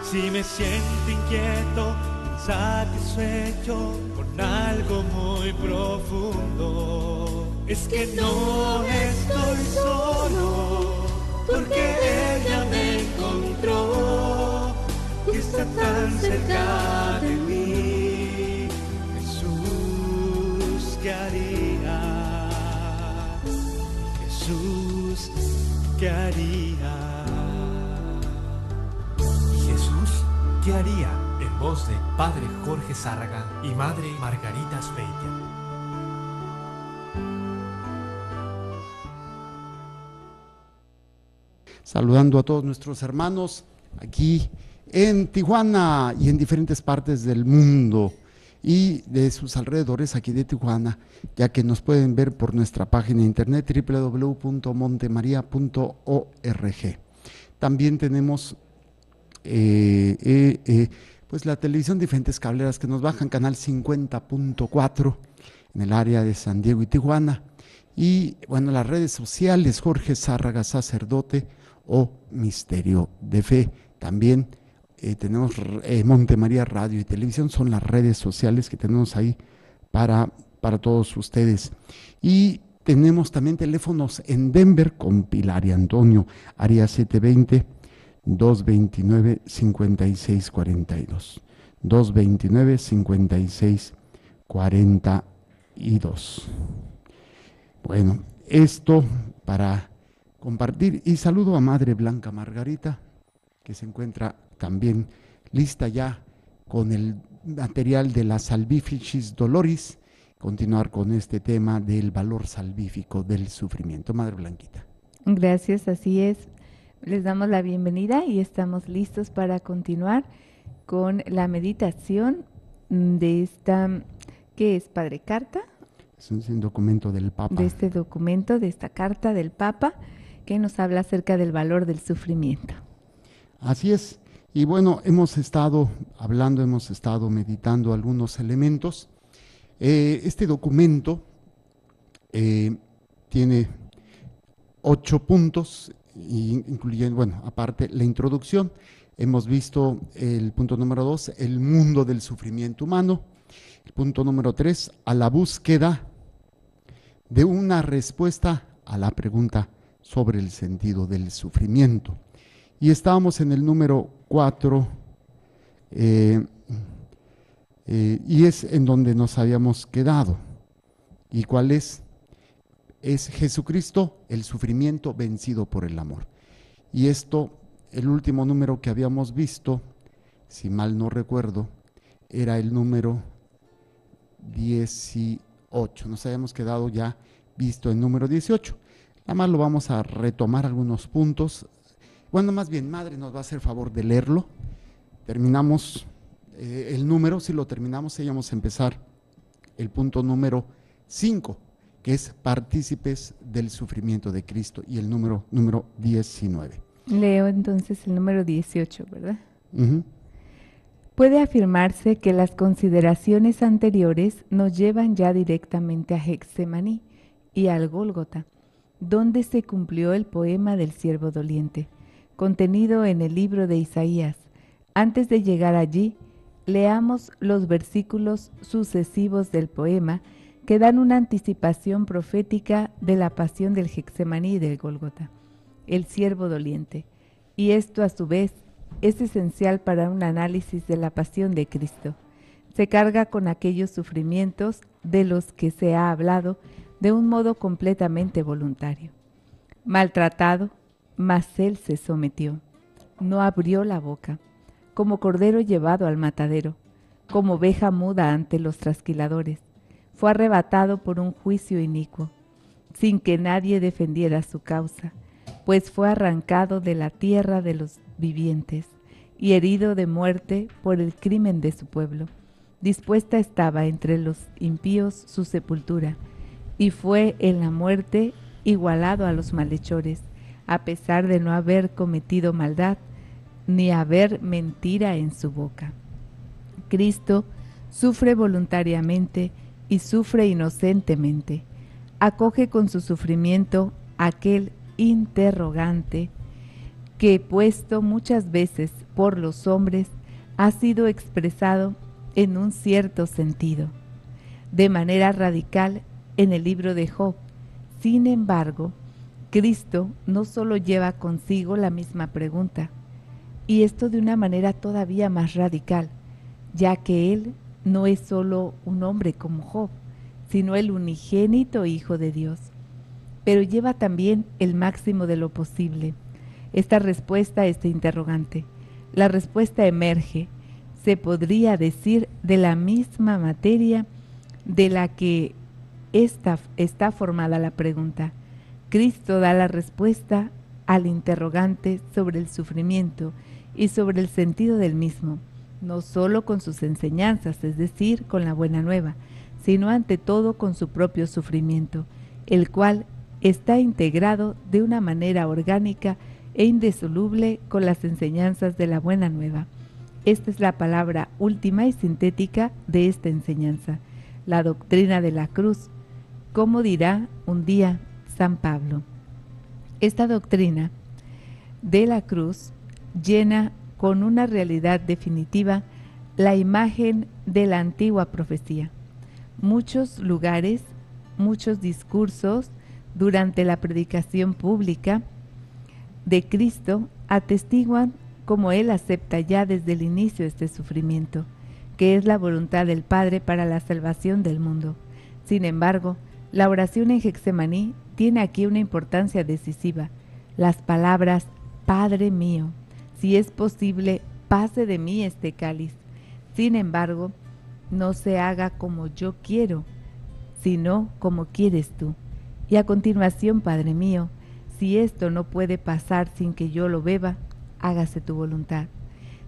Si me siento inquieto, insatisfecho con algo muy profundo, es que no estoy solo, porque ella me encontró y está tan cerca de mí. Jesús, ¿qué haría? Jesús, ¿qué haría? ¿Qué haría? En voz de Padre Jorge Zárraga y Madre Margarita Speitia. Saludando a todos nuestros hermanos aquí en Tijuana y en diferentes partes del mundo y de sus alrededores aquí de Tijuana, ya que nos pueden ver por nuestra página de internet www.montemaria.org. También tenemos pues la televisión, diferentes cableras que nos bajan, canal 50.4 en el área de San Diego y Tijuana, y bueno, las redes sociales, Jorge Zárraga Sacerdote o Misterio de Fe. También tenemos Montemaria Radio y Televisión, son las redes sociales que tenemos ahí para todos ustedes. Y tenemos también teléfonos en Denver con Pilar y Antonio, área 720-229-5642. 229-5642. Bueno, esto para compartir, y saludo a Madre Blanca Margarita, que se encuentra también lista ya con el material de la Salvificis Doloris, continuar con este tema del valor salvífico del sufrimiento. Madre Blanquita. Gracias, así es. Les damos la bienvenida y estamos listos para continuar con la meditación de esta, ¿qué es, Padre? ¿Carta? Es un documento del Papa. De este documento, de esta carta del Papa, que nos habla acerca del valor del sufrimiento. Así es. Y bueno, hemos estado hablando, hemos estado meditando algunos elementos. Este documento tiene 8 puntos, incluyendo, bueno, aparte la introducción. Hemos visto el punto número 2, el mundo del sufrimiento humano. El punto número 3, a la búsqueda de una respuesta a la pregunta sobre el sentido del sufrimiento. Y estábamos en el número 4, y es en donde nos habíamos quedado. ¿Y cuál es? Es Jesucristo, el sufrimiento vencido por el amor. Y esto, el último número que habíamos visto, si mal no recuerdo, era el número 18. Nos habíamos quedado ya visto el número 18. Nada más lo vamos a retomar algunos puntos. Bueno, más bien, Madre nos va a hacer favor de leerlo. Terminamos el número, si lo terminamos, íbamos a empezar el punto número 5, que es partícipes del sufrimiento de Cristo, y el número 19. Leo entonces el número 18, ¿verdad? Uh-huh. Puede afirmarse que las consideraciones anteriores nos llevan ya directamente a Getsemaní y al Gólgota, donde se cumplió el poema del siervo doliente, contenido en el libro de Isaías. Antes de llegar allí, leamos los versículos sucesivos del poema que dan una anticipación profética de la pasión del Getsemaní y del Gólgota, el siervo doliente, y esto a su vez es esencial para un análisis de la pasión de Cristo. Se carga con aquellos sufrimientos de los que se ha hablado de un modo completamente voluntario. Maltratado, mas él se sometió, no abrió la boca, como cordero llevado al matadero, como oveja muda ante los trasquiladores. Fue arrebatado por un juicio inicuo, sin que nadie defendiera su causa, pues fue arrancado de la tierra de los vivientes y herido de muerte por el crimen de su pueblo. Dispuesta estaba entre los impíos su sepultura, y fue en la muerte igualado a los malhechores, a pesar de no haber cometido maldad, ni haber mentira en su boca. Cristo sufre voluntariamente y sufre inocentemente. acoge con su sufrimiento aquel interrogante que, puesto muchas veces por los hombres, ha sido expresado en un cierto sentido, de manera radical en el libro de Job. Sin embargo, Cristo no solo lleva consigo la misma pregunta, y esto de una manera todavía más radical, ya que Él no es solo un hombre como Job, sino el unigénito Hijo de Dios, pero lleva también el máximo de lo posible. Esta respuesta a este interrogante, la respuesta emerge, se podría decir, de la misma materia de la que está formada la pregunta. Cristo da la respuesta al interrogante sobre el sufrimiento y sobre el sentido del mismo, no solo con sus enseñanzas, es decir, con la buena nueva, sino ante todo con su propio sufrimiento, el cual está integrado de una manera orgánica e indisoluble con las enseñanzas de la buena nueva. Esta es la palabra última y sintética de esta enseñanza, la doctrina de la cruz, como dirá un día San Pablo. Esta doctrina de la cruz llena con una realidad definitiva la imagen de la antigua profecía. Muchos lugares, muchos discursos durante la predicación pública de Cristo atestiguan cómo Él acepta ya desde el inicio este sufrimiento, que es la voluntad del Padre para la salvación del mundo. Sin embargo, la oración en Getsemaní tiene aquí una importancia decisiva. Las palabras, Padre mío, si es posible, pase de mí este cáliz. Sin embargo, no se haga como yo quiero, sino como quieres tú. Y a continuación, Padre mío, si esto no puede pasar sin que yo lo beba, hágase tu voluntad.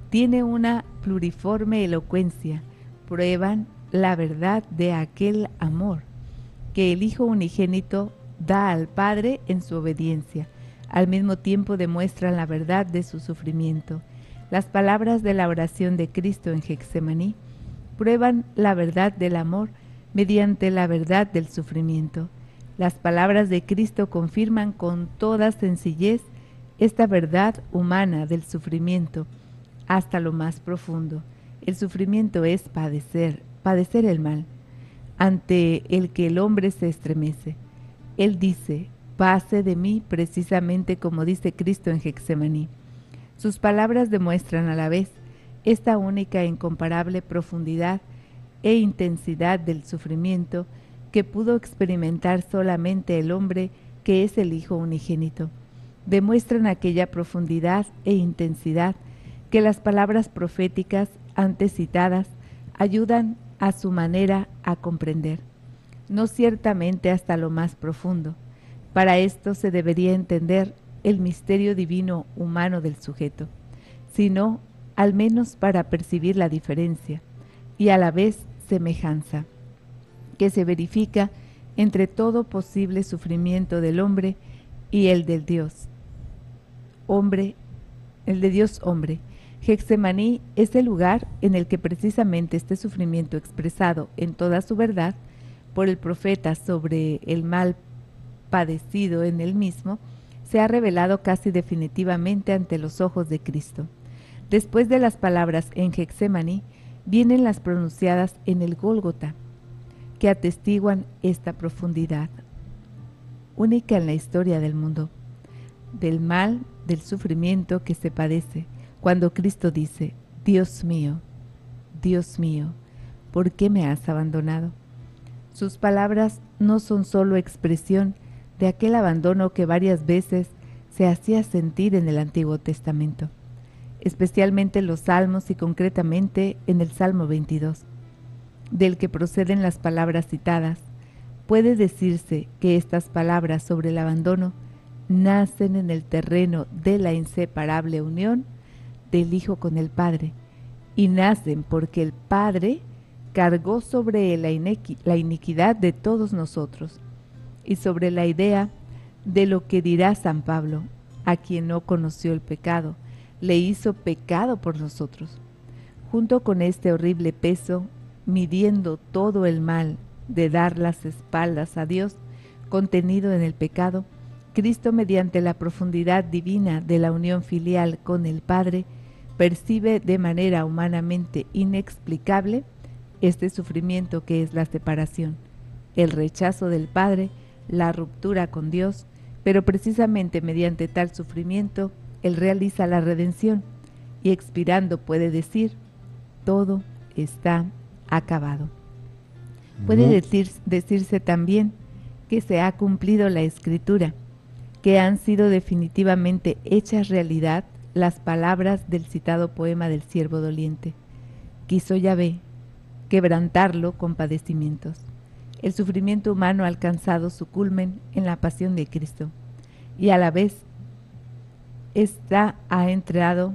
Tiene una pluriforme elocuencia, prueban la verdad de aquel amor que el Hijo unigénito da al Padre en su obediencia. Al mismo tiempo demuestran la verdad de su sufrimiento. Las palabras de la oración de Cristo en Getsemaní prueban la verdad del amor mediante la verdad del sufrimiento. Las palabras de Cristo confirman con toda sencillez esta verdad humana del sufrimiento hasta lo más profundo. El sufrimiento es padecer el mal, ante el que el hombre se estremece. Él dice, pase de mí, precisamente como dice Cristo en Getsemaní. Sus palabras demuestran a la vez esta única e incomparable profundidad e intensidad del sufrimiento que pudo experimentar solamente el hombre que es el Hijo unigénito. Demuestran aquella profundidad e intensidad que las palabras proféticas antes citadas ayudan a su manera a comprender, no ciertamente hasta lo más profundo. Para esto se debería entender el misterio divino humano del sujeto, sino al menos para percibir la diferencia y a la vez semejanza que se verifica entre todo posible sufrimiento del hombre y el del Dios hombre. Getsemaní es el lugar en el que precisamente este sufrimiento expresado en toda su verdad por el profeta sobre el mal padecido en él mismo se ha revelado casi definitivamente ante los ojos de Cristo. Después de las palabras en Getsemaní vienen las pronunciadas en el Gólgota, que atestiguan esta profundidad única en la historia del mundo, del mal, del sufrimiento que se padece, cuando Cristo dice, Dios mío, ¿por qué me has abandonado? Sus palabras no son solo expresión de aquel abandono que varias veces se hacía sentir en el Antiguo Testamento, especialmente en los Salmos y concretamente en el Salmo 22, del que proceden las palabras citadas. Puede decirse que estas palabras sobre el abandono nacen en el terreno de la inseparable unión del Hijo con el Padre, y nacen porque el Padre cargó sobre él la iniquidad de todos nosotros, y sobre la idea de lo que dirá San Pablo, a quien no conoció el pecado, le hizo pecado por nosotros. Junto con este horrible peso, midiendo todo el mal de dar las espaldas a Dios, contenido en el pecado, Cristo, mediante la profundidad divina de la unión filial con el Padre, percibe de manera humanamente inexplicable este sufrimiento que es la separación, el rechazo del Padre, la ruptura con Dios, pero precisamente mediante tal sufrimiento, Él realiza la redención y expirando puede decir, todo está acabado. Puede decirse también que se ha cumplido la Escritura, que han sido definitivamente hechas realidad las palabras del citado poema del siervo doliente. Quiso Yahvé quebrantarlo con padecimientos. El sufrimiento humano ha alcanzado su culmen en la pasión de Cristo y a la vez ha entrado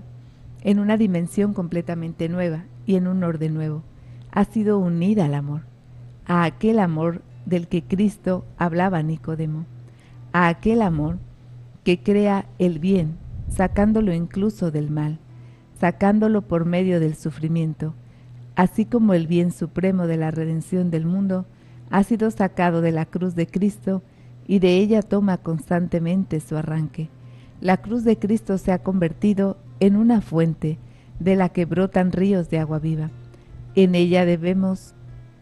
en una dimensión completamente nueva y en un orden nuevo. Ha sido unida al amor, a aquel amor del que Cristo hablaba a Nicodemo, a aquel amor que crea el bien, sacándolo incluso del mal, sacándolo por medio del sufrimiento, así como el bien supremo de la redención del mundo ha sido sacado de la cruz de Cristo y de ella toma constantemente su arranque. La cruz de Cristo se ha convertido en una fuente de la que brotan ríos de agua viva. En ella debemos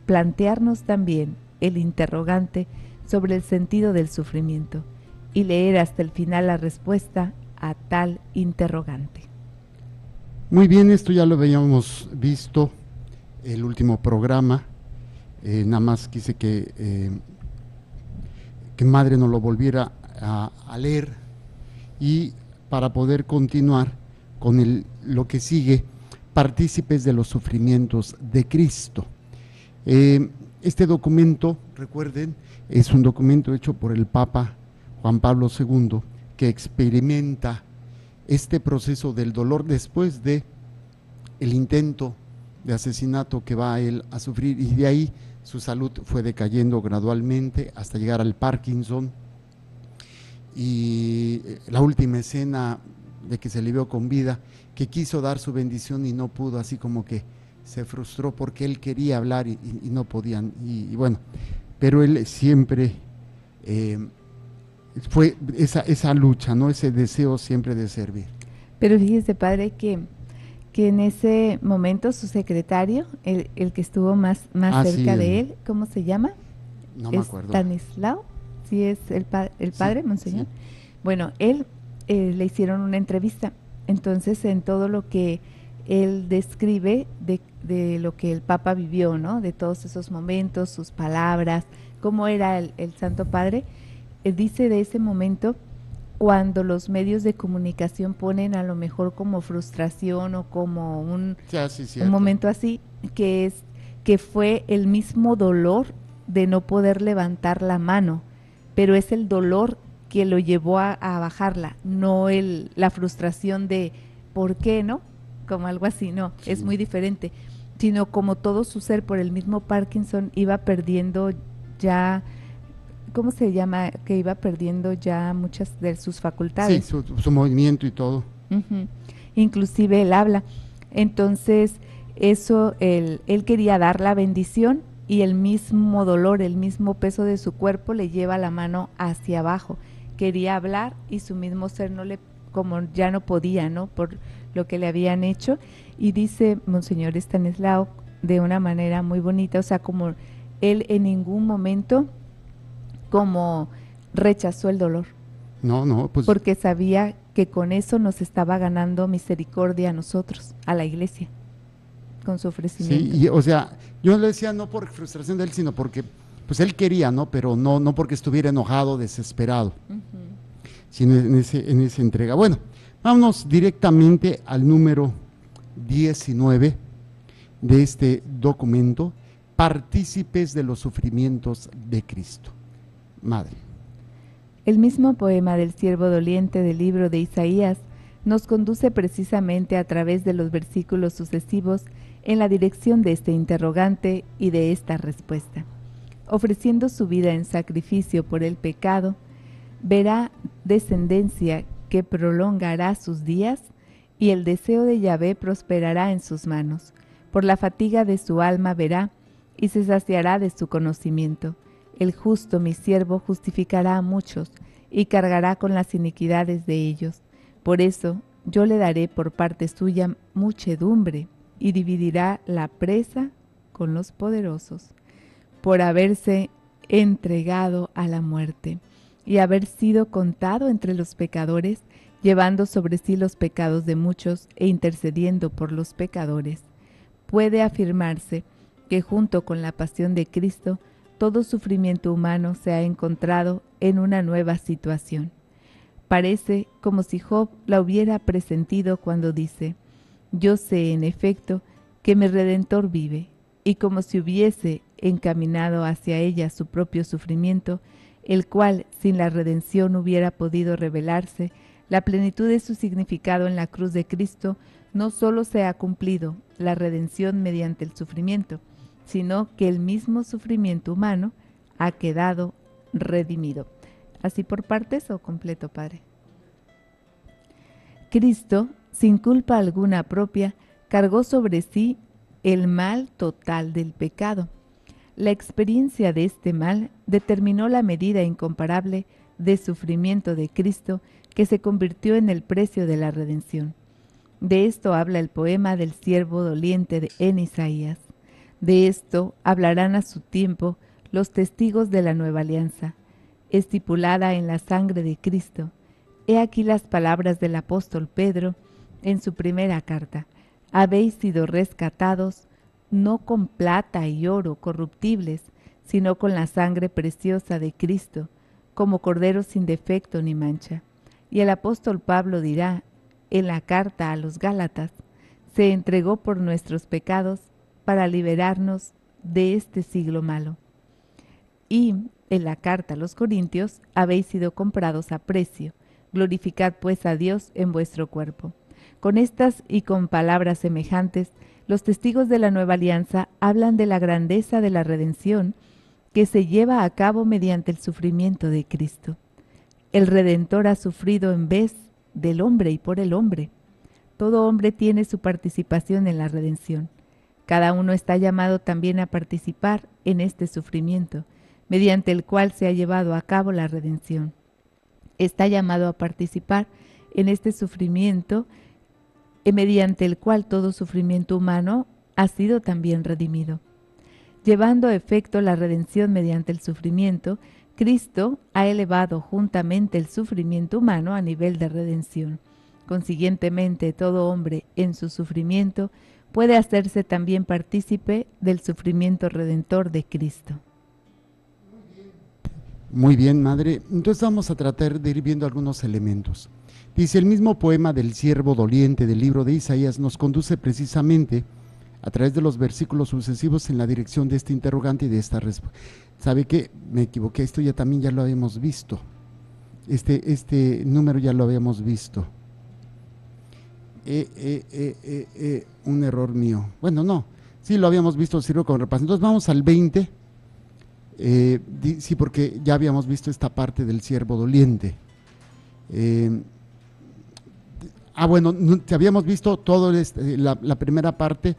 plantearnos también el interrogante sobre el sentido del sufrimiento y leer hasta el final la respuesta a tal interrogante. Muy bien, esto ya lo habíamos visto el último programa. Nada más quise que Madre nos lo volviera a leer y para poder continuar con lo que sigue, partícipes de los sufrimientos de Cristo. Este documento, recuerden, es un documento hecho por el Papa Juan Pablo II, que experimenta este proceso del dolor después de el intento de asesinato que va a él a sufrir, y de ahí su salud fue decayendo gradualmente hasta llegar al Parkinson, y la última escena de que se le vio con vida, que quiso dar su bendición y no pudo, así como que se frustró porque él quería hablar y no podían, y bueno, pero él siempre fue esa lucha, ¿no? Ese deseo siempre de servir. Pero fíjese, padre, que en ese momento su secretario, el que estuvo más cerca de él, ¿cómo se llama? No me acuerdo. Stanislao, sí es el padre, sí, monseñor. Sí. Bueno, él le hicieron una entrevista, entonces en todo lo que él describe de lo que el Papa vivió, ¿no? De todos esos momentos, sus palabras, cómo era el Santo Padre, él dice de ese momento cuando los medios de comunicación ponen a lo mejor como frustración o como un momento así, que fue el mismo dolor de no poder levantar la mano, pero es el dolor que lo llevó a bajarla, no la frustración de ¿por qué no? Como algo así, no, sí. Es muy diferente, sino como todo su ser por el mismo Parkinson iba perdiendo ya, ¿cómo se llama? Que iba perdiendo ya muchas de sus facultades. Sí, su movimiento y todo. Uh-huh. Inclusive el habla. Entonces, eso, él quería dar la bendición y el mismo dolor, el mismo peso de su cuerpo le lleva la mano hacia abajo. Quería hablar y su mismo ser como ya no podía, ¿no? Por lo que le habían hecho. Y dice Monseñor Stanislao de una manera muy bonita, o sea, como él en ningún momento como rechazó el dolor. No, pues. Porque sabía que con eso nos estaba ganando misericordia a nosotros, a la iglesia, con su ofrecimiento. Sí, y, o sea, yo le decía no por frustración de él, sino porque pues él quería, ¿no? Pero no porque estuviera enojado, desesperado, sino en esa entrega. Bueno, vámonos directamente al número 19 de este documento, partícipes de los sufrimientos de Cristo. Madre. El mismo poema del siervo doliente del libro de Isaías nos conduce precisamente a través de los versículos sucesivos en la dirección de este interrogante y de esta respuesta. Ofreciendo su vida en sacrificio por el pecado, verá descendencia que prolongará sus días y el deseo de Yahvé prosperará en sus manos. Por la fatiga de su alma verá y se saciará de su conocimiento. El justo, mi siervo, justificará a muchos y cargará con las iniquidades de ellos. Por eso yo le daré por parte suya muchedumbre y dividirá la presa con los poderosos, por haberse entregado a la muerte y haber sido contado entre los pecadores, llevando sobre sí los pecados de muchos e intercediendo por los pecadores. Puede afirmarse que junto con la pasión de Cristo, todo sufrimiento humano se ha encontrado en una nueva situación. Parece como si Job la hubiera presentido cuando dice: yo sé en efecto que mi Redentor vive, y como si hubiese encaminado hacia ella su propio sufrimiento, el cual sin la redención hubiera podido revelarse. La plenitud de su significado en la cruz de Cristo no solo se ha cumplido la redención mediante el sufrimiento, sino que el mismo sufrimiento humano ha quedado redimido. ¿Así por partes o completo, Padre? Cristo, sin culpa alguna propia, cargó sobre sí el mal total del pecado. La experiencia de este mal determinó la medida incomparable de sufrimiento de Cristo, que se convirtió en el precio de la redención. De esto habla el poema del siervo doliente en Isaías. De esto hablarán a su tiempo los testigos de la nueva alianza, estipulada en la sangre de Cristo. He aquí las palabras del apóstol Pedro en su primera carta. Habéis sido rescatados no con plata y oro corruptibles, sino con la sangre preciosa de Cristo, como corderos sin defecto ni mancha. Y el apóstol Pablo dirá en la carta a los Gálatas: se entregó por nuestros pecados para liberarnos de este siglo malo. Y en la carta a los Corintios: habéis sido comprados a precio, glorificad pues a Dios en vuestro cuerpo. Con estas y con palabras semejantes, los testigos de la nueva alianza hablan de la grandeza de la redención que se lleva a cabo mediante el sufrimiento de Cristo. El Redentor ha sufrido en vez del hombre y por el hombre. Todo hombre tiene su participación en la redención. Cada uno está llamado también a participar en este sufrimiento, mediante el cual se ha llevado a cabo la redención. Está llamado a participar en este sufrimiento, mediante el cual todo sufrimiento humano ha sido también redimido. Llevando a efecto la redención mediante el sufrimiento, Cristo ha elevado juntamente el sufrimiento humano a nivel de redención. Consiguientemente, todo hombre en su sufrimiento puede hacerse también partícipe del sufrimiento redentor de Cristo. Muy bien, Madre. Entonces vamos a tratar de ir viendo algunos elementos. Dice: el mismo poema del siervo doliente del libro de Isaías nos conduce precisamente a través de los versículos sucesivos en la dirección de este interrogante y de esta respuesta. ¿Sabe qué? Me equivoqué, esto también ya lo habíamos visto. Este número ya lo habíamos visto. Un error mío. Bueno, no, sí lo habíamos visto, sirvo con repaso. Entonces vamos al 20. Sí, porque ya habíamos visto esta parte del siervo doliente. Bueno, habíamos visto todo la primera parte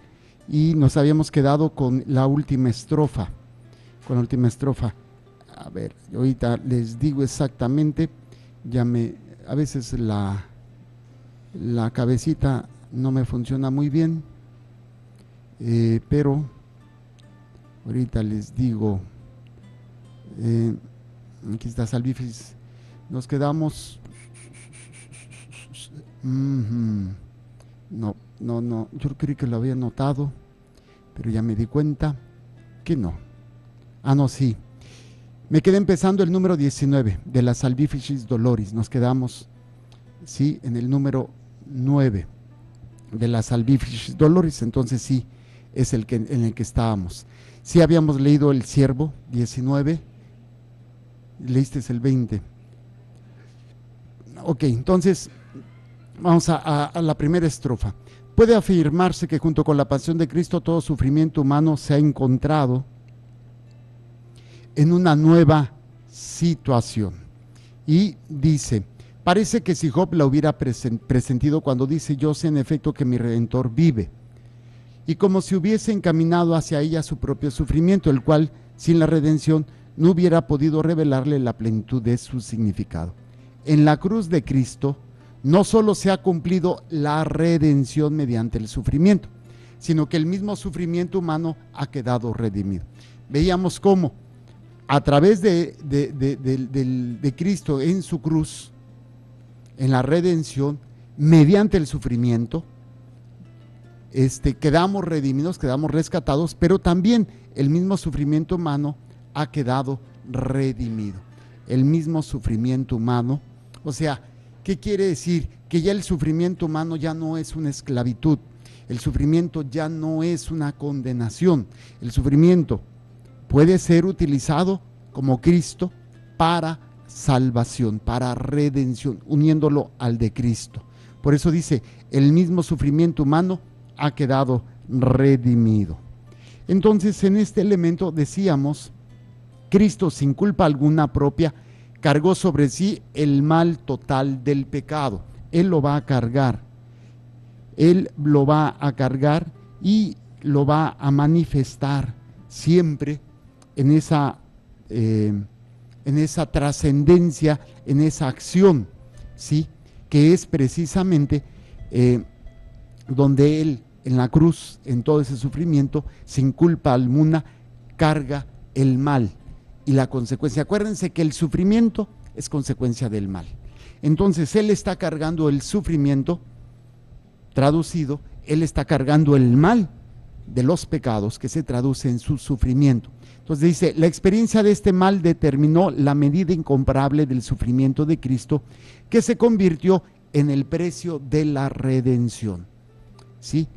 y nos habíamos quedado con la última estrofa. A ver, ahorita les digo exactamente. A veces la cabecita no me funciona muy bien, pero ahorita les digo. Aquí está Salvificis. Nos quedamos. No, yo creí que lo había notado, pero ya me di cuenta que no. No, sí. Me quedé empezando el número 19 de la Salvificis Doloris. Nos quedamos, sí, en el número 9 de la Salvificis Doloris. Entonces sí, es en el que estábamos. Sí habíamos leído el siervo 19. Leíste el 20. Ok, entonces vamos a la primera estrofa. Puede afirmarse que junto con la pasión de Cristo todo sufrimiento humano se ha encontrado en una nueva situación. Y dice: parece que si Job la hubiera presentido cuando dice: yo sé en efecto que mi Redentor vive, y como si hubiese encaminado hacia ella su propio sufrimiento, el cual sin la redención no hubiera podido revelarle la plenitud de su significado. En la cruz de Cristo no solo se ha cumplido la redención mediante el sufrimiento, sino que el mismo sufrimiento humano ha quedado redimido. Veíamos cómo a través de Cristo en su cruz, en la redención, mediante el sufrimiento, quedamos redimidos, quedamos rescatados, pero también el mismo sufrimiento humano ha quedado redimido. El mismo sufrimiento humano, o sea, ¿qué quiere decir? Que ya el sufrimiento humano ya no es una esclavitud, el sufrimiento ya no es una condenación, el sufrimiento puede ser utilizado como Cristo para salvación, para redención, uniéndolo al de Cristo. Por eso dice, el mismo sufrimiento humano ha quedado redimido. Entonces, en este elemento decíamos, Cristo sin culpa alguna propia cargó sobre sí el mal total del pecado. Él lo va a cargar. Él lo va a cargar y lo va a manifestar siempre en esa trascendencia, en esa acción, ¿sí? Que es precisamente donde Él en la cruz, en todo ese sufrimiento, sin culpa alguna, carga el mal y la consecuencia. Acuérdense que el sufrimiento es consecuencia del mal. Entonces Él está cargando el sufrimiento, traducido, Él está cargando el mal de los pecados que se traduce en su sufrimiento. Entonces dice, la experiencia de este mal determinó la medida incomparable del sufrimiento de Cristo, que se convirtió en el precio de la redención. ¿Sí?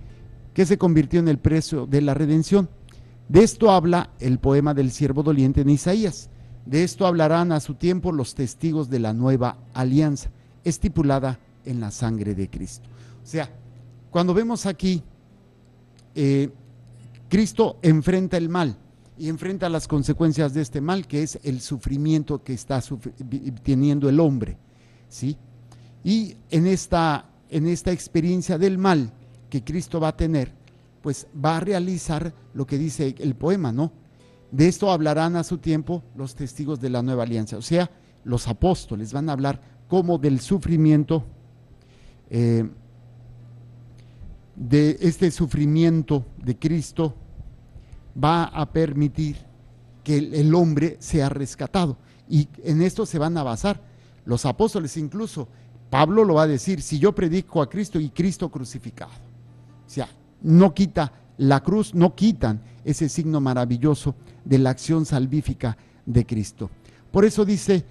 ¿Qué se convirtió en el precio de la redención? De esto habla el poema del siervo doliente en Isaías. De esto hablarán a su tiempo los testigos de la nueva alianza, estipulada en la sangre de Cristo. O sea, cuando vemos aquí, Cristo enfrenta el mal y enfrenta las consecuencias de este mal, que es el sufrimiento que está teniendo el hombre, ¿sí? Y en esta experiencia del mal que Cristo va a tener, pues va a realizar lo que dice el poema, ¿no? De esto hablarán a su tiempo los testigos de la nueva alianza, o sea, los apóstoles van a hablar como del sufrimiento, de este sufrimiento de Cristo va a permitir que el hombre sea rescatado, y en esto se van a basar los apóstoles. Incluso Pablo lo va a decir, si yo predico a Cristo y Cristo crucificado, o sea, no quita la cruz, no quitan ese signo maravilloso de la acción salvífica de Cristo. Por eso dice,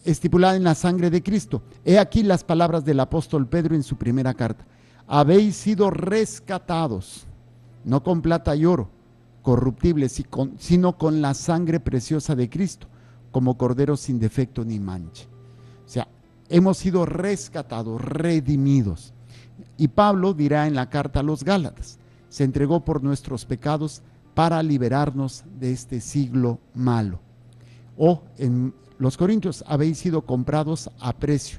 estipulada en la sangre de Cristo. He aquí las palabras del apóstol Pedro en su primera carta. Habéis sido rescatados, no con plata y oro corruptibles, sino con la sangre preciosa de Cristo, como corderos sin defecto ni mancha. O sea, hemos sido rescatados, redimidos. Y Pablo dirá en la carta a los Gálatas, se entregó por nuestros pecados para liberarnos de este siglo malo. O en los Corintios, habéis sido comprados a precio.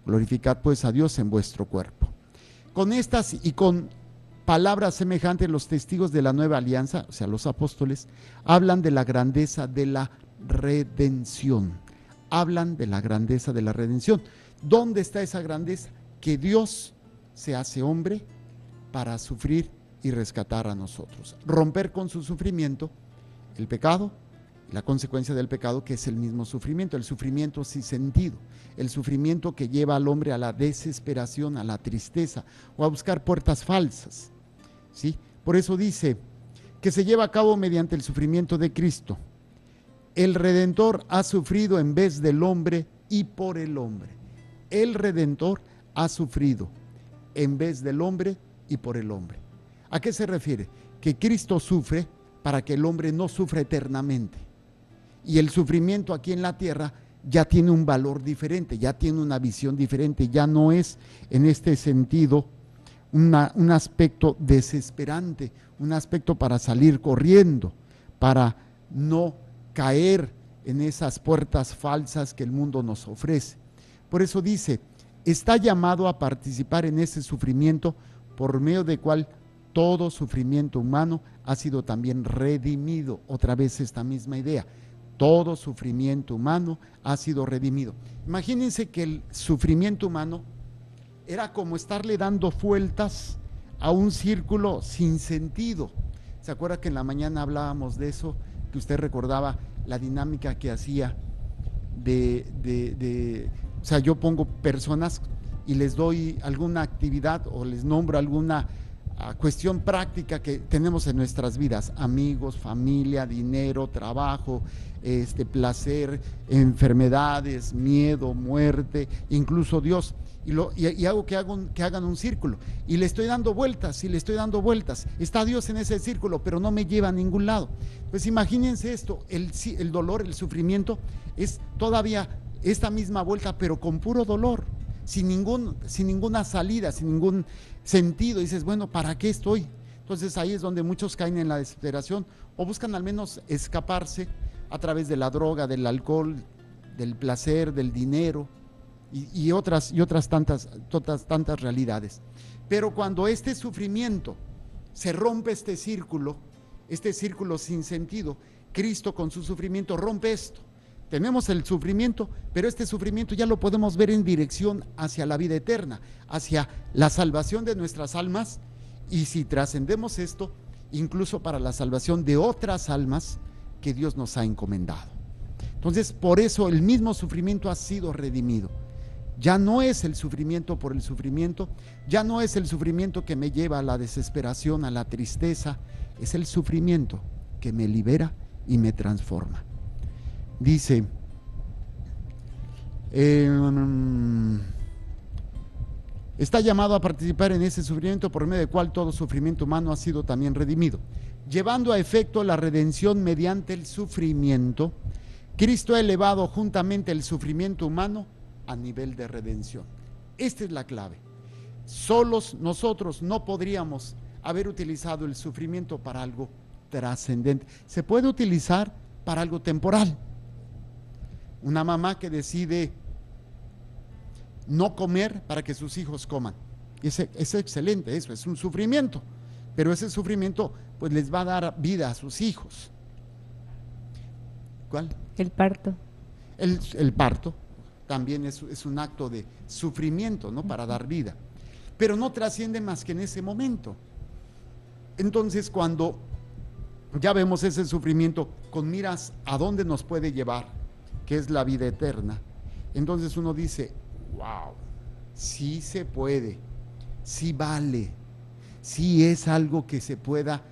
Glorificad pues a Dios en vuestro cuerpo. Con estas y con palabras semejantes, los testigos de la nueva alianza, o sea, los apóstoles, hablan de la grandeza de la redención. Hablan de la grandeza de la redención. ¿Dónde está esa grandeza? Que Dios se hace hombre para sufrir y rescatar a nosotros. Romper con su sufrimiento el pecado, la consecuencia del pecado, que es el mismo sufrimiento, el sufrimiento sin sentido, el sufrimiento que lleva al hombre a la desesperación, a la tristeza o a buscar puertas falsas, ¿sí? Por eso dice que se lleva a cabo mediante el sufrimiento de Cristo. El Redentor ha sufrido en vez del hombre y por el hombre. El Redentor ha sufrido en vez del hombre y por el hombre. ¿A qué se refiere? Que Cristo sufre para que el hombre no sufra eternamente. Y el sufrimiento aquí en la tierra ya tiene un valor diferente, ya tiene una visión diferente, ya no es en este sentido un aspecto desesperante, un aspecto para salir corriendo, para no caer en esas puertas falsas que el mundo nos ofrece. Por eso dice, está llamado a participar en ese sufrimiento por medio del cual todo sufrimiento humano ha sido también redimido. Otra vez esta misma idea. Todo sufrimiento humano ha sido redimido. Imagínense que el sufrimiento humano era como estarle dando vueltas a un círculo sin sentido. ¿Se acuerda que en la mañana hablábamos de eso? Que usted recordaba la dinámica que hacía o sea, yo pongo personas y les doy alguna actividad o les nombro alguna cuestión práctica que tenemos en nuestras vidas: amigos, familia, dinero, trabajo, placer, enfermedades, miedo, muerte, incluso Dios. Y hago que hagan un círculo y le estoy dando vueltas y le estoy dando vueltas. Está Dios en ese círculo, pero no me lleva a ningún lado. Pues imagínense esto: el dolor, el sufrimiento es todavía esta misma vuelta, pero con puro dolor, sin ninguna salida, sin ningún sentido. Dices, bueno, ¿para qué estoy? Entonces ahí es donde muchos caen en la desesperación o buscan al menos escaparse a través de la droga, del alcohol, del placer, del dinero y otras tantas realidades. Pero cuando este sufrimiento se rompe, este círculo sin sentido, Cristo con su sufrimiento rompe esto. Tenemos el sufrimiento, pero este sufrimiento ya lo podemos ver en dirección hacia la vida eterna, hacia la salvación de nuestras almas, y si trascendemos esto, incluso para la salvación de otras almas que Dios nos ha encomendado. Entonces, por eso el mismo sufrimiento ha sido redimido. Ya no es el sufrimiento por el sufrimiento, ya no es el sufrimiento que me lleva a la desesperación, a la tristeza, es el sufrimiento que me libera y me transforma. Dice, está llamado a participar en ese sufrimiento por medio del cual todo sufrimiento humano ha sido también redimido. Llevando a efecto la redención mediante el sufrimiento, Cristo ha elevado juntamente el sufrimiento humano a nivel de redención. Esta es la clave. Solos nosotros no podríamos haber utilizado el sufrimiento para algo trascendente. Se puede utilizar para algo temporal. Una mamá que decide no comer para que sus hijos coman. Es excelente, eso es un sufrimiento, pero ese sufrimiento pues les va a dar vida a sus hijos. ¿Cuál? El parto. El parto también es un acto de sufrimiento, ¿no? Para dar vida, pero no trasciende más que en ese momento. Entonces, cuando ya vemos ese sufrimiento con miras a dónde nos puede llevar, que es la vida eterna, entonces uno dice, wow, sí se puede, sí vale, sí es algo que se pueda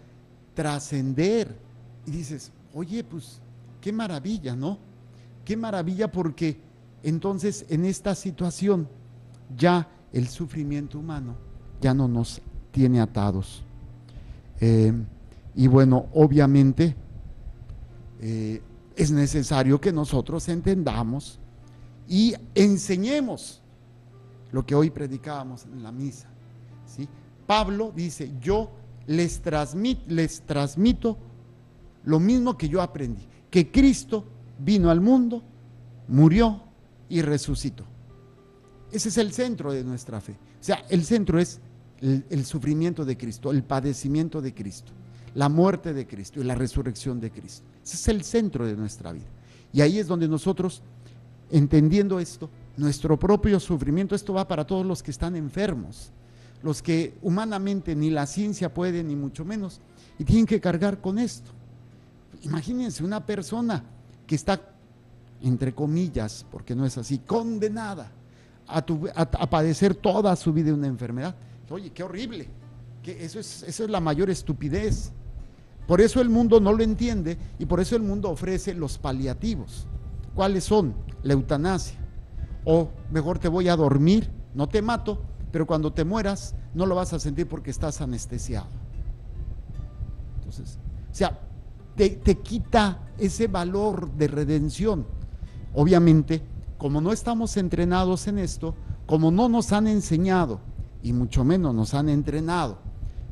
trascender. Y dices, oye, pues qué maravilla, ¿no? Qué maravilla, porque entonces en esta situación ya el sufrimiento humano ya no nos tiene atados. Y bueno, obviamente es necesario que nosotros entendamos y enseñemos lo que hoy predicábamos en la misa, ¿sí? Pablo dice, yo les transmito lo mismo que yo aprendí, que Cristo vino al mundo, murió y resucitó. Ese es el centro de nuestra fe. O sea, el centro es el sufrimiento de Cristo, el padecimiento de Cristo, la muerte de Cristo y la resurrección de Cristo. Ese es el centro de nuestra vida. Y ahí es donde nosotros, entendiendo esto, nuestro propio sufrimiento, esto va para todos los que están enfermos, los que humanamente ni la ciencia puede, ni mucho menos, y tienen que cargar con esto. Imagínense una persona que está, entre comillas, porque no es así, condenada a padecer toda su vida una enfermedad. Oye, qué horrible, que eso es la mayor estupidez. Por eso el mundo no lo entiende y por eso el mundo ofrece los paliativos. ¿Cuáles son? La eutanasia. O mejor te voy a dormir, no te mato, pero cuando te mueras no lo vas a sentir porque estás anestesiado. Entonces, o sea, te quita ese valor de redención. Obviamente, como no estamos entrenados en esto, como no nos han enseñado y mucho menos nos han entrenado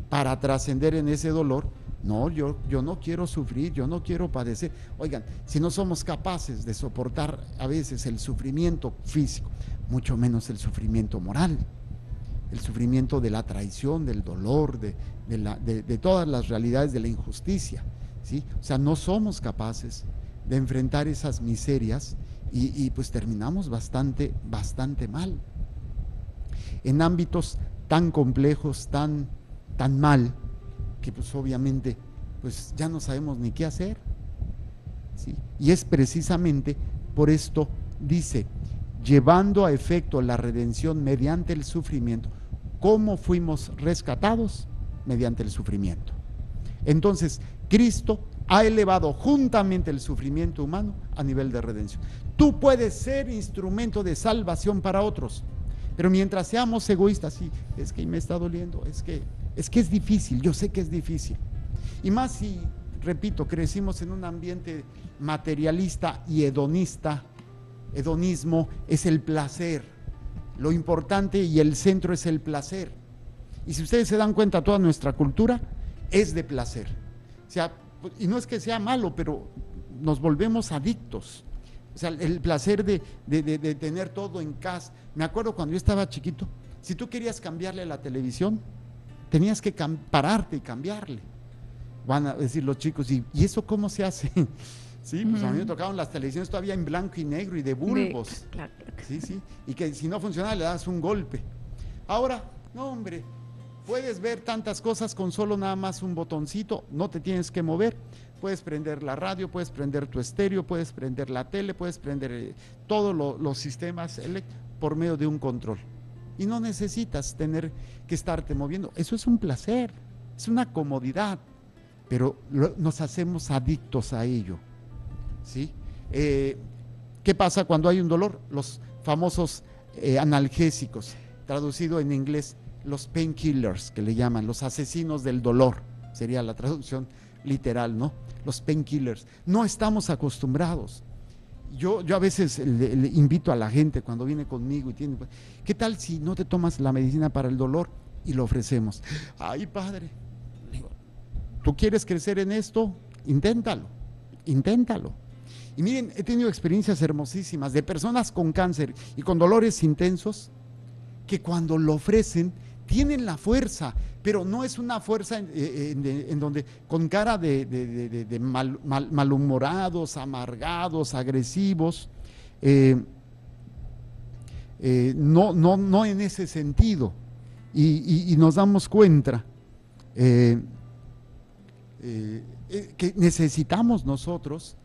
para trascender en ese dolor, no, yo no quiero sufrir, yo no quiero padecer. Oigan, si no somos capaces de soportar a veces el sufrimiento físico, mucho menos el sufrimiento moral. el sufrimiento de la traición, del dolor, de todas las realidades de la injusticia, ¿sí? O sea, no somos capaces de enfrentar esas miserias y pues terminamos bastante mal. En ámbitos tan complejos, tan mal, que pues obviamente pues ya no sabemos ni qué hacer, ¿sí? Y es precisamente por esto, dice, llevando a efecto la redención mediante el sufrimiento. ¿Cómo fuimos rescatados? Mediante el sufrimiento. Entonces, Cristo ha elevado juntamente el sufrimiento humano a nivel de redención. Tú puedes ser instrumento de salvación para otros, pero mientras seamos egoístas, sí, es que me está doliendo, es que es difícil, yo sé que es difícil. Y más si, repito, crecimos en un ambiente materialista y hedonista. Hedonismo es el placer, lo importante y el centro es el placer. Y si ustedes se dan cuenta, toda nuestra cultura es de placer. O sea, y no es que sea malo, pero nos volvemos adictos. O sea, el placer de tener todo en casa. Me acuerdo cuando yo estaba chiquito, si tú querías cambiarle la televisión, tenías que pararte y cambiarle. Van a decir los chicos, ¿y eso cómo se hace? Sí, pues a mí me tocaban las televisiones todavía en blanco y negro y de bulbos. Claro. Sí, y que si no funcionaba le das un golpe. Ahora, no hombre, puedes ver tantas cosas con solo nada más un botoncito, no te tienes que mover. Puedes prender la radio, puedes prender tu estéreo, puedes prender la tele, puedes prender todos los sistemas por medio de un control. Y no necesitas tener que estarte moviendo. Eso es un placer, es una comodidad, pero nos hacemos adictos a ello, ¿sí? ¿Qué pasa cuando hay un dolor? Los famosos analgésicos, traducido en inglés, los painkillers, que le llaman, los asesinos del dolor, sería la traducción literal, ¿no? Los painkillers. No estamos acostumbrados. Yo a veces le invito a la gente cuando viene conmigo y tiene, ¿qué tal si no te tomas la medicina para el dolor? Y lo ofrecemos. Ay, padre, digo, ¿tú quieres crecer en esto? Inténtalo. Y miren, he tenido experiencias hermosísimas de personas con cáncer y con dolores intensos que cuando lo ofrecen tienen la fuerza, pero no es una fuerza en donde con cara de malhumorados, amargados, agresivos, no en ese sentido. Y nos damos cuenta que necesitamos nosotros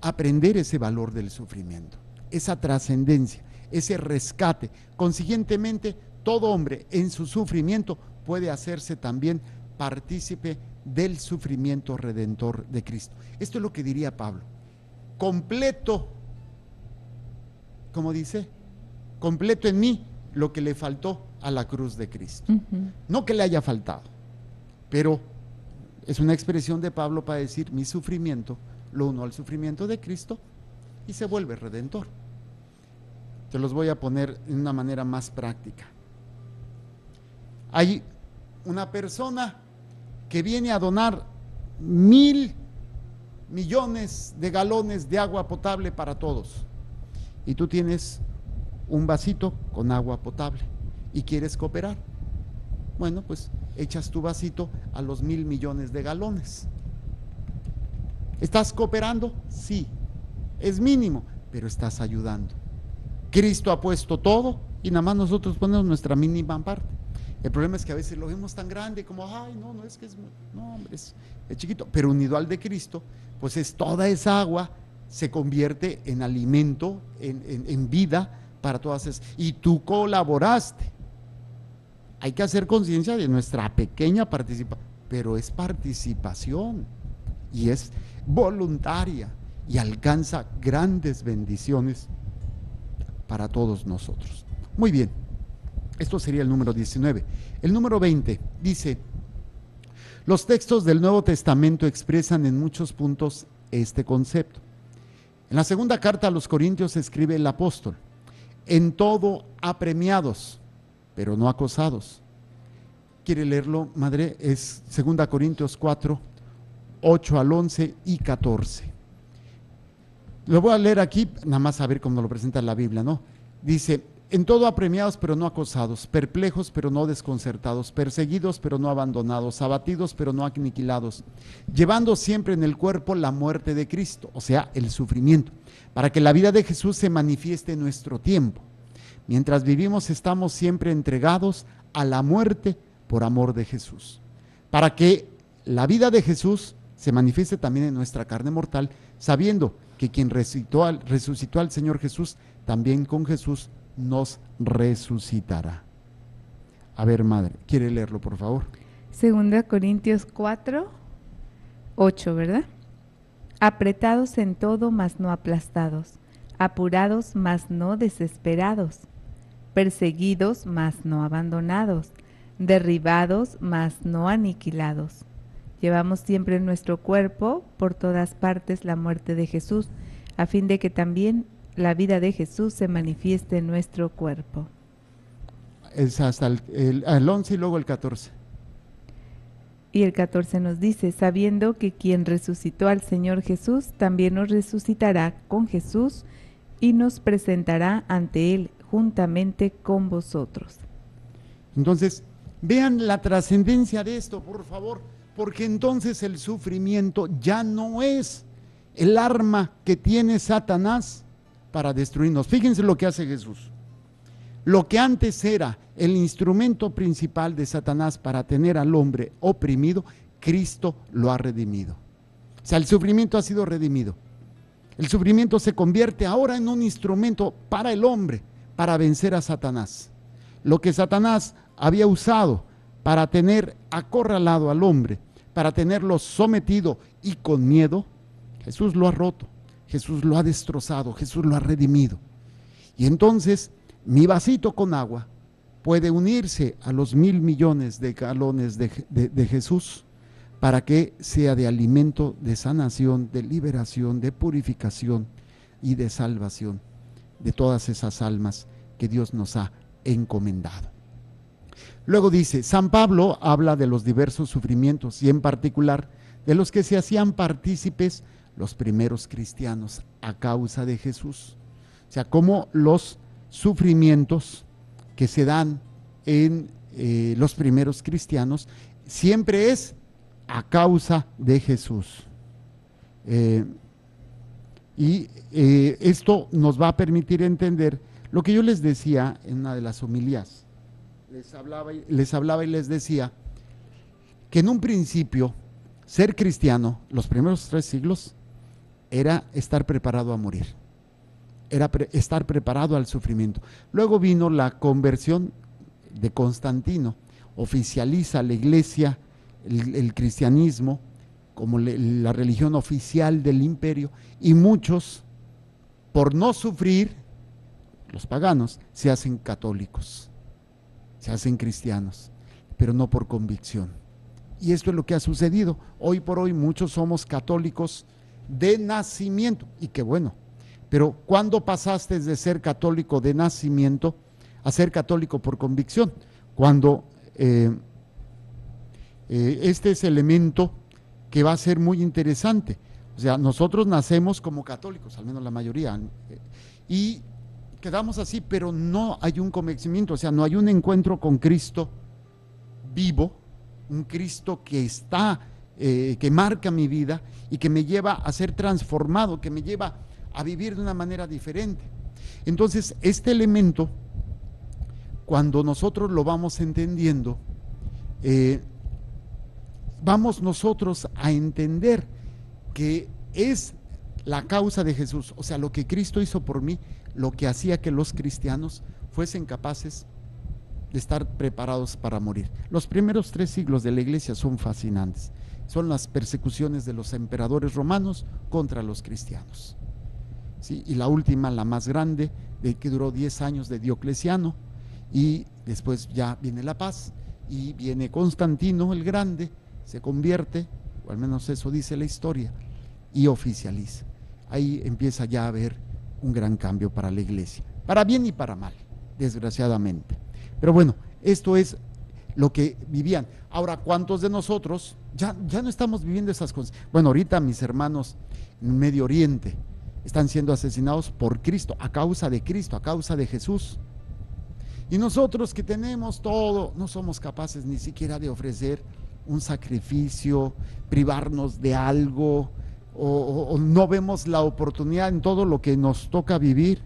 aprender ese valor del sufrimiento, esa trascendencia, ese rescate. Consiguientemente, todo hombre en su sufrimiento puede hacerse también partícipe del sufrimiento redentor de Cristo. Esto es lo que diría Pablo. Completo, como dice, completo en mí lo que le faltó a la cruz de Cristo. No que le haya faltado, pero es una expresión de Pablo para decir, mi sufrimiento lo uno al sufrimiento de Cristo y se vuelve redentor. Te los voy a poner de una manera más práctica. Hay una persona que viene a donar 1,000 millones de galones de agua potable para todos, y tú tienes un vasito con agua potable y quieres cooperar. Bueno, pues echas tu vasito a los 1,000 millones de galones. ¿Estás cooperando? Sí, es mínimo, pero estás ayudando. Cristo ha puesto todo y nada más nosotros ponemos nuestra mínima parte. El problema es que a veces lo vemos tan grande como, ay, no es que es, no, hombre, es chiquito, pero unido al de Cristo, pues es toda esa agua se convierte en alimento, en vida para todas esas. Y tú colaboraste. Hay que hacer conciencia de nuestra pequeña participación, pero es participación y es voluntaria y alcanza grandes bendiciones para todos nosotros. Muy bien, esto sería el número 19. El número 20 dice, los textos del Nuevo Testamento expresan en muchos puntos este concepto. En la segunda carta a los Corintios escribe el apóstol, en todo apremiados, pero no acosados. ¿Quiere leerlo, madre? Es 2 Corintios 4, 8 al 11 y 14. Lo voy a leer aquí, nada más a ver cómo lo presenta la Biblia, ¿no? Dice, En todo apremiados pero no acosados, perplejos pero no desconcertados, perseguidos pero no abandonados, abatidos pero no aniquilados, llevando siempre en el cuerpo la muerte de Cristo, o sea, el sufrimiento, para que la vida de Jesús se manifieste en nuestro tiempo. Mientras vivimos estamos siempre entregados a la muerte por amor de Jesús, para que la vida de Jesús se manifieste también en nuestra carne mortal, sabiendo que quien resucitó al Señor Jesús, también con Jesús nos resucitará. A ver, madre, ¿quiere leerlo, por favor? 2 Corintios 4, 8, ¿verdad? Apretados en todo, mas no aplastados, apurados, mas no desesperados, perseguidos, mas no abandonados, derribados, mas no aniquilados. Llevamos siempre en nuestro cuerpo, por todas partes, la muerte de Jesús, a fin de que también la vida de Jesús se manifieste en nuestro cuerpo. Es hasta el 11 y luego el 14. Y el 14 nos dice, sabiendo que quien resucitó al Señor Jesús, también nos resucitará con Jesús y nos presentará ante Él juntamente con vosotros. Entonces, vean la trascendencia de esto, por favor, porque entonces el sufrimiento ya no es el arma que tiene Satanás para destruirnos. Fíjense lo que hace Jesús. Lo que antes era el instrumento principal de Satanás para tener al hombre oprimido, Cristo lo ha redimido. O sea, el sufrimiento ha sido redimido. El sufrimiento se convierte ahora en un instrumento para el hombre, para vencer a Satanás. Lo que Satanás había usado para tener acorralado al hombre, para tenerlo sometido y con miedo, Jesús lo ha roto, Jesús lo ha destrozado, Jesús lo ha redimido. Y entonces mi vasito con agua puede unirse a los 1,000 millones de galones de Jesús para que sea de alimento, de sanación, de liberación, de purificación y de salvación de todas esas almas que Dios nos ha encomendado. Luego dice, San Pablo habla de los diversos sufrimientos y en particular de los que se hacían partícipes los primeros cristianos a causa de Jesús. O sea, como los sufrimientos que se dan en los primeros cristianos siempre es a causa de Jesús. Esto nos va a permitir entender lo que yo les decía en una de las homilías. Les hablaba y les decía que en un principio ser cristiano, los primeros 3 siglos, era estar preparado a morir, era estar preparado al sufrimiento. Luego vino la conversión de Constantino, oficializa la iglesia, el cristianismo como la religión oficial del imperio, y muchos, por no sufrir, los paganos, se hacen católicos, se hacen cristianos, pero no por convicción. Y esto es lo que ha sucedido. Hoy por hoy muchos somos católicos de nacimiento, y qué bueno, pero ¿cuándo pasaste de ser católico de nacimiento a ser católico por convicción? Cuando este es elemento que va a ser muy interesante. O sea, nosotros nacemos como católicos, al menos la mayoría, y quedamos así, pero no hay un convencimiento, o sea, no hay un encuentro con Cristo vivo, un Cristo que está, que marca mi vida y que me lleva a ser transformado, que me lleva a vivir de una manera diferente. Entonces, este elemento, cuando nosotros lo vamos entendiendo, vamos nosotros a entender que es la causa de Jesús, o sea, lo que Cristo hizo por mí, lo que hacía que los cristianos fuesen capaces de estar preparados para morir. Los primeros 3 siglos de la iglesia son fascinantes, son las persecuciones de los emperadores romanos contra los cristianos, ¿sí? Y la última, la más grande, que duró 10 años, de Diocleciano, y después ya viene la paz, y viene Constantino el Grande, se convierte, o al menos eso dice la historia, y oficializa. Ahí empieza ya a haber un gran cambio para la iglesia, para bien y para mal, desgraciadamente. Pero bueno, esto es lo que vivían. Ahora, ¿cuántos de nosotros ya no estamos viviendo esas cosas? Bueno, ahorita mis hermanos en Medio Oriente están siendo asesinados por Cristo, a causa de Cristo, a causa de Jesús. Y nosotros que tenemos todo, no somos capaces ni siquiera de ofrecer un sacrificio, privarnos de algo, o no vemos la oportunidad en todo lo que nos toca vivir,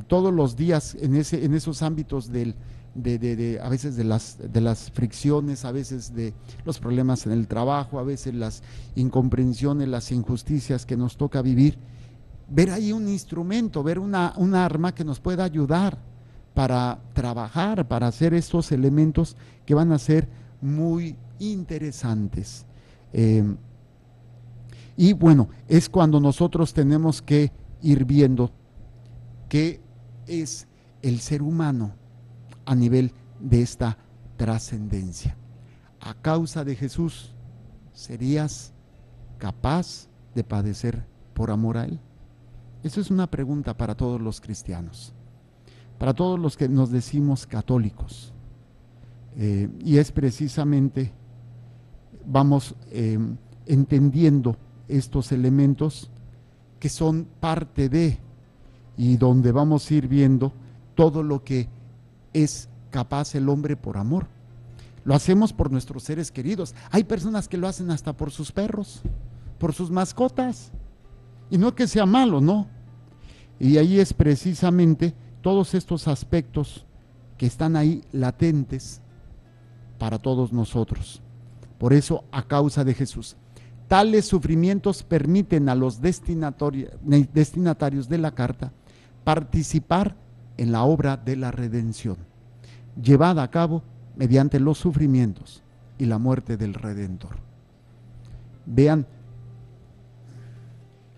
todos los días en esos ámbitos a veces de las fricciones, a veces de los problemas en el trabajo, a veces las incomprensiones, las injusticias que nos toca vivir. Ver ahí un instrumento, ver un arma que nos pueda ayudar para trabajar, para hacer estos elementos que van a ser muy interesantes. Y bueno, es cuando nosotros tenemos que ir viendo qué es el ser humano a nivel de esta trascendencia. A causa de Jesús, ¿serías capaz de padecer por amor a Él? Eso es una pregunta para todos los cristianos, para todos los que nos decimos católicos. Y es precisamente, vamos entendiendo estos elementos que son parte de, y donde vamos a ir viendo todo lo que es capaz el hombre por amor. Lo hacemos por nuestros seres queridos. Hay personas que lo hacen hasta por sus perros, por sus mascotas. Y no es que sea malo, no. Y ahí es precisamente todos estos aspectos que están ahí latentes para todos nosotros. Por eso, a causa de Jesús, tales sufrimientos permiten a los destinatarios de la carta participar en la obra de la redención, llevada a cabo mediante los sufrimientos y la muerte del Redentor. Vean,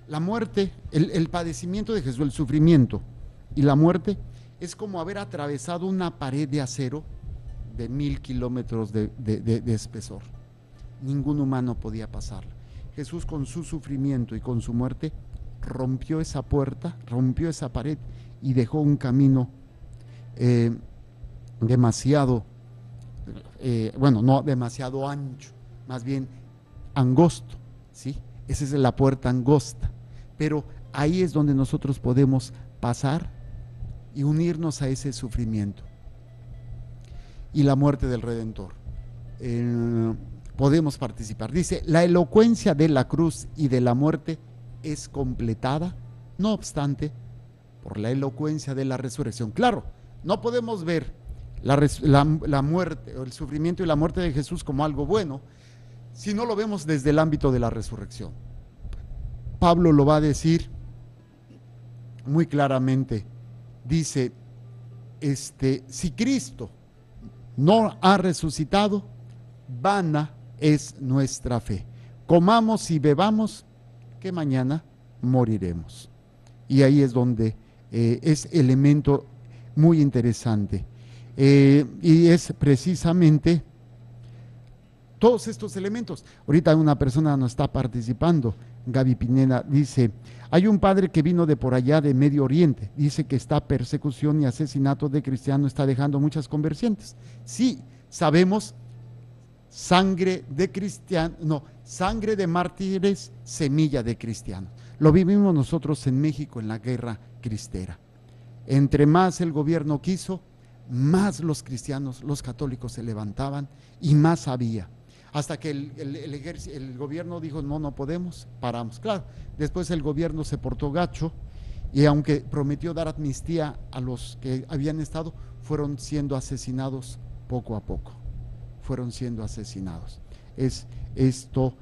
la muerte, el padecimiento de Jesús, el sufrimiento y la muerte es como haber atravesado una pared de acero de 1000 kilómetros de espesor. Ningún humano podía pasarla. Jesús, con su sufrimiento y con su muerte, rompió esa puerta, rompió esa pared y dejó un camino demasiado, no demasiado ancho, más bien angosto, ¿sí? Esa es la puerta angosta, pero ahí es donde nosotros podemos pasar y unirnos a ese sufrimiento y la muerte del Redentor. Podemos participar. Dice, la elocuencia de la cruz y de la muerte es completada, no obstante, por la elocuencia de la resurrección. Claro, no podemos ver la muerte, el sufrimiento y la muerte de Jesús como algo bueno si no lo vemos desde el ámbito de la resurrección. Pablo lo va a decir muy claramente. Dice, si Cristo no ha resucitado, vana es nuestra fe. Comamos y bebamos, que mañana moriremos. Y ahí es donde es elemento muy interesante. Y es precisamente todos estos elementos. Ahorita una persona nos está participando, Gaby Pineda, dice, hay un padre que vino de por allá de Medio Oriente, dice que esta persecución y asesinato de cristianos está dejando muchas conversiones. Sí, sabemos, sangre de mártires, semilla de cristianos. Lo vivimos nosotros en México en la guerra cristera. Entre más el gobierno quiso, más los cristianos, los católicos se levantaban y más había. Hasta que el gobierno dijo, no podemos, paramos. Claro, después el gobierno se portó gacho y aunque prometió dar amnistía a los que habían estado, fueron siendo asesinados poco a poco. Fueron siendo asesinados. Esto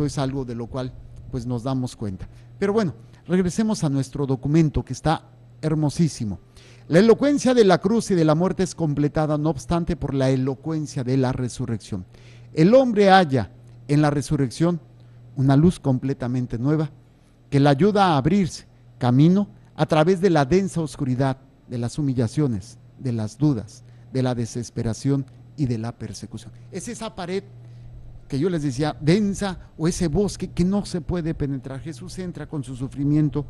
es algo de lo cual pues nos damos cuenta. Pero bueno, regresemos a nuestro documento que está hermosísimo. La elocuencia de la cruz y de la muerte es completada, no obstante, por la elocuencia de la resurrección. El hombre halla en la resurrección una luz completamente nueva que le ayuda a abrirse camino a través de la densa oscuridad, de las humillaciones, de las dudas, de la desesperación y de la persecución. Es esa pared que yo les decía, densa, o ese bosque que no se puede penetrar. Jesús entra con su sufrimiento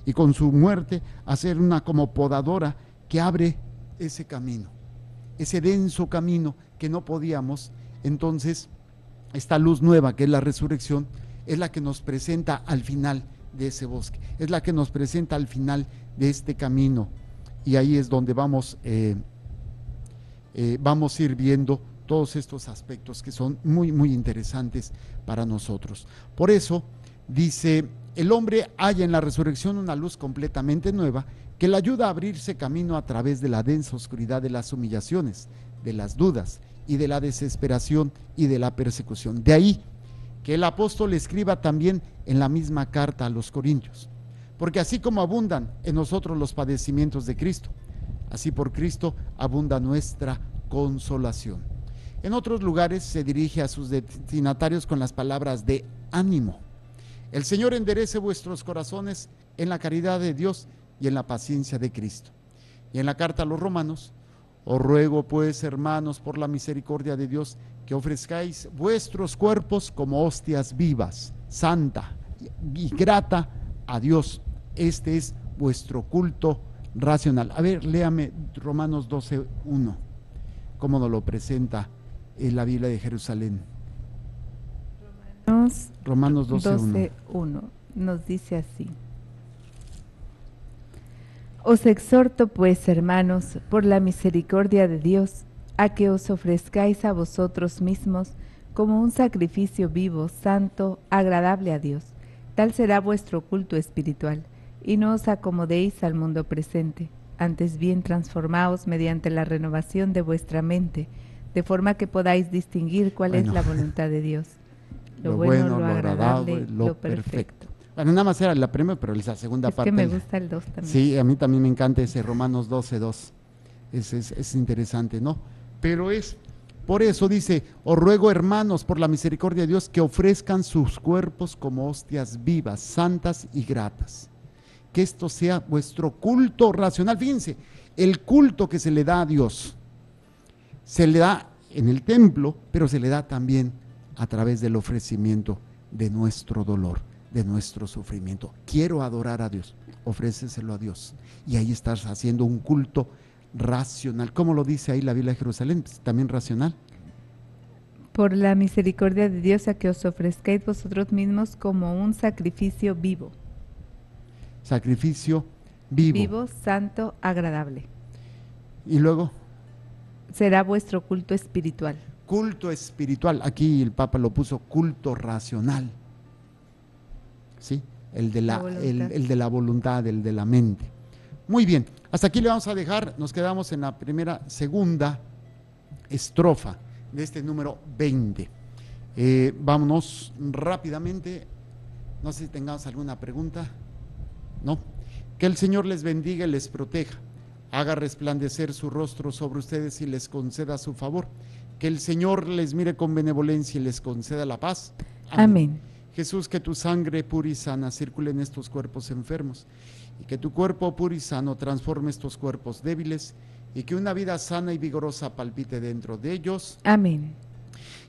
y con su muerte a ser una como podadora que abre ese camino, ese denso camino que no podíamos. Entonces, esta luz nueva que es la resurrección es la que nos presenta al final de ese bosque, es la que nos presenta al final de este camino, y ahí es donde vamos a ir viendo todos estos aspectos que son muy, muy interesantes para nosotros. Por eso dice: el hombre halla en la resurrección una luz completamente nueva que le ayuda a abrirse camino a través de la densa oscuridad de las humillaciones, de las dudas y de la desesperación y de la persecución. De ahí que el apóstol escriba también en la misma carta a los Corintios: porque así como abundan en nosotros los padecimientos de Cristo, así por Cristo abunda nuestra consolación. En otros lugares se dirige a sus destinatarios con las palabras de ánimo: el Señor enderece vuestros corazones en la caridad de Dios y en la paciencia de Cristo. Y en la carta a los Romanos: os ruego pues, hermanos, por la misericordia de Dios, que ofrezcáis vuestros cuerpos como hostias vivas, santa y grata a Dios. Este es vuestro culto racional. A ver, léame Romanos 12:1, cómo nos lo presenta en la Biblia de Jerusalén. Romanos 12:1 nos dice así: os exhorto pues, hermanos, por la misericordia de Dios, a que os ofrezcáis a vosotros mismos como un sacrificio vivo, santo, agradable a Dios. Tal será vuestro culto espiritual, y no os acomodéis al mundo presente, antes bien transformaos mediante la renovación de vuestra mente, de forma que podáis distinguir cuál es la voluntad de Dios, lo bueno, lo agradable, lo perfecto. Bueno, nada más era la primera, pero la segunda parte. Es que me gusta el 2 también. Sí, a mí también me encanta ese Romanos 12:2. Es interesante, ¿no? Pero es, por eso dice: os ruego, hermanos, por la misericordia de Dios, que ofrezcan sus cuerpos como hostias vivas, santas y gratas. Que esto sea vuestro culto racional. Fíjense, el culto que se le da a Dios, se le da en el templo, pero se le da también a través del ofrecimiento de nuestro dolor, de nuestro sufrimiento. Quiero adorar a Dios, ofréceselo a Dios, y ahí estás haciendo un culto racional. ¿Cómo lo dice ahí la Biblia de Jerusalén? Pues también racional. Por la misericordia de Dios, a que os ofrezcáis vosotros mismos como un sacrificio vivo. Sacrificio vivo. Vivo, santo, agradable. Y luego será vuestro culto espiritual. Culto espiritual. Aquí el Papa lo puso culto racional. ¿Sí? El de la voluntad, el de la mente. Muy bien, hasta aquí le vamos a dejar. Nos quedamos en la segunda estrofa de este número 20. Vámonos rápidamente. No sé si tengamos alguna pregunta. ¿No? Que el Señor les bendiga y les proteja, haga resplandecer su rostro sobre ustedes y les conceda su favor. Que el Señor les mire con benevolencia y les conceda la paz. Amén. Jesús, que tu sangre pura y sana circule en estos cuerpos enfermos, y que tu cuerpo puro y sano transforme estos cuerpos débiles, y que una vida sana y vigorosa palpite dentro de ellos. Amén.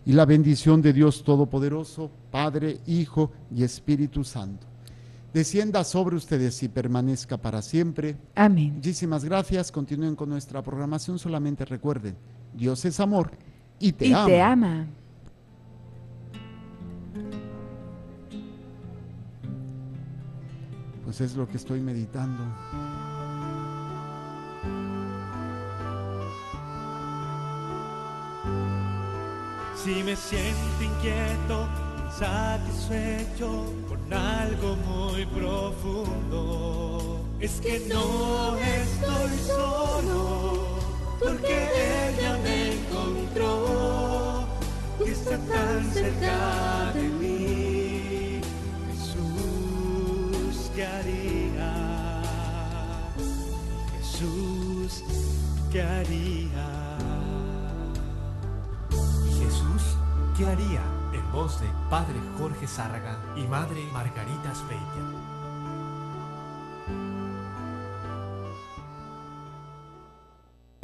Y la bendición de Dios Todopoderoso, Padre, Hijo y Espíritu Santo, descienda sobre ustedes y permanezca para siempre. Amén. Muchísimas gracias. Continúen con nuestra programación. Solamente recuerden, Dios es amor y te ama. Te ama. Pues es lo que estoy meditando. Si me siento inquieto, insatisfecho con algo muy profundo, es que no estoy solo, porque ella me encontró, que está tan cerca de mí. Jesús, ¿qué haría? Jesús, ¿qué haría? Jesús, ¿qué haría? En voz de Padre Jorge Zárraga y Madre Margarita Speyer.